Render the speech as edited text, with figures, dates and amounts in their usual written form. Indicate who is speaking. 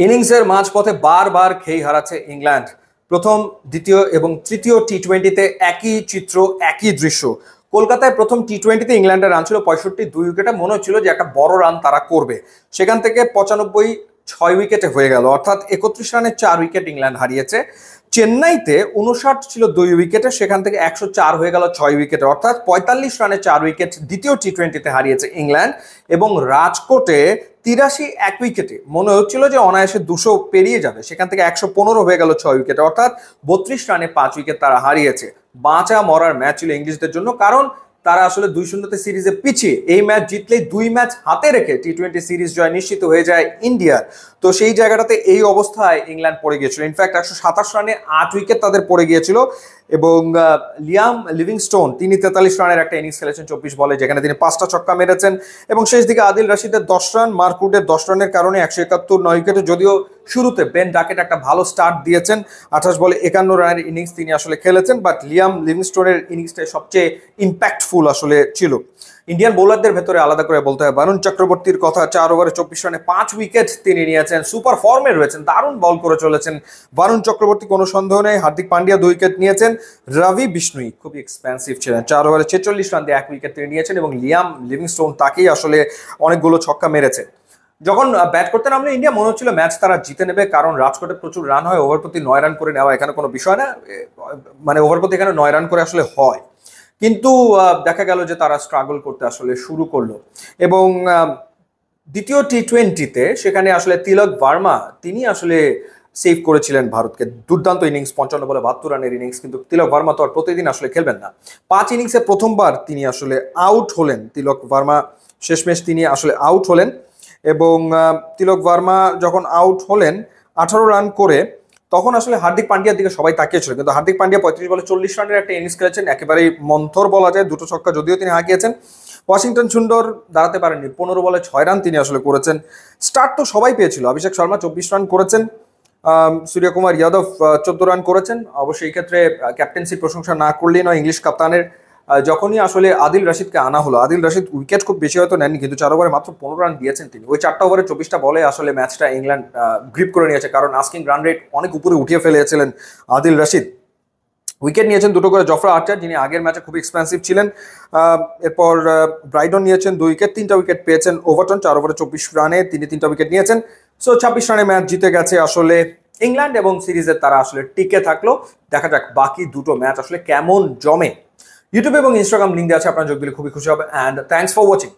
Speaker 1: ইনিংসের মাঝপথে বারবার খেই হারাচ্ছে ইংল্যান্ড। প্রথম, দ্বিতীয় এবং তৃতীয় টি-20তে একই চিত্র, একই দৃশ্য। কলকাতায় প্রথম টি-20তে ইংল্যান্ডের রান ছিল 65, 2 উইকেটে। মনে হচ্ছিল যে একটা বড় রান তারা করবে। সেখান থেকে 95 6 উইকেটে হয়ে গেল, অর্থাৎ 31 রানে 4 উইকেট ইংল্যান্ড হারিয়েছে। চেন্নাইতে 59 ছিল 2 উইকেটে, সেখান থেকে 104 হয়ে গেল 6 উইকেটে, অর্থাৎ 45 রানে 4 উইকেট দ্বিতীয় টি-20তে হারিয়েছে ইংল্যান্ড। এবং রাজকোটে 83 1 উইকেটে মনে হচ্ছিল যে অনায়াসে 200 পেরিয়ে যাবে, সেখান থেকে 115 হয়ে গেল 6 উইকেটে, অর্থাৎ 32 রানে 5 উইকেট তারা হারিয়েছে। বাঁচা মরার ম্যাচ ছিল ইংলিশদের জন্য, কারণ তারা আসলে 2-0 সিরিজে পিছিয়ে। এই ম্যাচ জিতলেই 2 ম্যাচ হাতে রেখে টি-20 সিরিজ জয় নিশ্চিত হয়ে যায় ইন্ডিয়ার। তো সেই জায়গাটাতে এই অবস্থায় ইংল্যান্ড পড়ে গিয়েছিল। ইনফ্যাক্ট 127 রানে 8 উইকেট তাদের পড়ে গিয়েছিল। এবং লিয়াম লিভিংস্টোন তিনি 43 রানের একটা ইনিংস খেলেছেন 24 বলে, যেখানে তিনি 5টা ছক্কা মেরেছেন। এবং শেষ দিকে আদিল রশিদের 10 রান, মার্কুডের 10 রানের কারণে 171 9 উইকেটে। যদিও শুরুতে বেন ডাকেট একটা ভালো স্টার্ট দিয়েছেন, 28 বলে 51 রানের ইনিংস তিনি আসলে খেলেছেন, বাট লিয়াম লিভিংস্টোনের ইনিংসটাই সবচেয়ে ইম্প্যাক্টফুল আসলে ছিল। ইন্ডিয়ান বোলারদের ভেতরে আলাদা করে বলতে হয় বরুণ চক্রবর্তীর কথা। 4 ওভারে 24 রানে 5 উইকেট তিনি নিয়েছেন, সুপার ফর্মে রয়েছেন, দারুণ বল করে চলেছেন বরুণ চক্রবর্তী, কোনো সন্দেহ নেই। হার্দিক পান্ডিয়া 2 উইকেট নিয়েছেন। রবি বিষ্ণুই খুবই এক্সপেন্সিভ ছিলেন, 4 ওভারে 46 রান দিয়ে 1 উইকেট তিনি নিয়েছেন। এবং লিয়াম লিভিংস্টোন তাকেই আসলে অনেকগুলো ছক্কা মেরেছে। যখন ব্যাট করতে নামলে ইন্ডিয়া মনে হচ্ছিল ম্যাচ তারা জিতে নেবে, কারণ রাজকোটে প্রচুর রান হয়, ওভার প্রতি 9 রান করে নেওয়া এখানে কোনো বিষয় না, মানে ওভার প্রতি এখানে 9 রান করে আসলে হয়। কিন্তু দেখা গেল যে তারা স্ট্রাগল করতে আসলে শুরু করলো। এবং দ্বিতীয় টি-20তে সেখানে আসলে তিলক ভার্মা তিনি আসলে সেভ করেছিলেন ভারতকে। দুর্দান্ত ইনিংস, 55 বলে 72 রানের ইনিংস। কিন্তু তিলক ভার্মা তো আর প্রতিদিন আসলে খেলবেন না। 5 ইনিংসে প্রথমবার তিনি আসলে আউট হলেন। তিলক ভার্মা শেষমেশ তিনি আসলে আউট হলেন। এবং তিলক ভার্মা যখন আউট হলেন 18 রান করে, তখন আসলে হার্দিক পান্ডিয়ার দিকে সবাই তাকিয়েছিল। কিন্তু হার্দিক পান্ডিয়া 35 বলে 40 রানের একটা ইনিংস খেলেছেন, একেবারেই মন্থর বলা যায়। 2টো ছক্কা যদিও তিনি হাঁকিয়েছেন। ওয়াশিংটন সুন্দর দাঁড়াতে পারেননি, 15 বলে 6 রান তিনি আসলে করেছেন। স্টার্ট তো সবাই পেয়েছিল। অভিষেক শর্মা 24 রান করেছেন, সূর্যকুমার যাদব 14 রান করেছেন। অবশ্যই এই ক্ষেত্রে ক্যাপ্টেন্সির প্রশংসা না করলেই নয় ইংলিশ কাপ্তানের। যখনই আসলে আদিল রশিদকে আনা হলো, আদিল রশিদ উইকেট খুব বেশি হয়তো নেননি, কিন্তু 4 ওভারে মাত্র 15 রান দিয়েছেন তিনি। ওই 4টা ওভারে 24টা বলে আসলে ম্যাচটা ইংল্যান্ড গ্রিপ করে নিয়েছে, কারণ আস্কিং রান রেট অনেক উপরে উঠিয়ে ফেলেছিলেন আদিল রশিদ। উইকেট নিয়েছেন 2টো করে জফরা আর্চার, যিনি আগের ম্যাচে খুব এক্সপেন্সিভ ছিলেন। এরপর ব্রাইডন নিয়েছেন 2 উইকেট, 3টা উইকেট পেয়েছেন ওভারটন। 4 ওভারে 24 রানে তিনি 3টা উইকেট নিয়েছেন। সো 26 রানে ম্যাচ জিতে গেছে আসলে ইংল্যান্ড, এবং সিরিজে তারা আসলে টিকে থাকলো। দেখা যাক বাকি 2টো ম্যাচ আসলে কেমন জমে। ইউটিউব এবং ইনস্টাগ্রাম লিঙ্ক দেওয়া আছে, আপনারা যোগ দিলে খুবই খুশি হবে। And thanks for watching.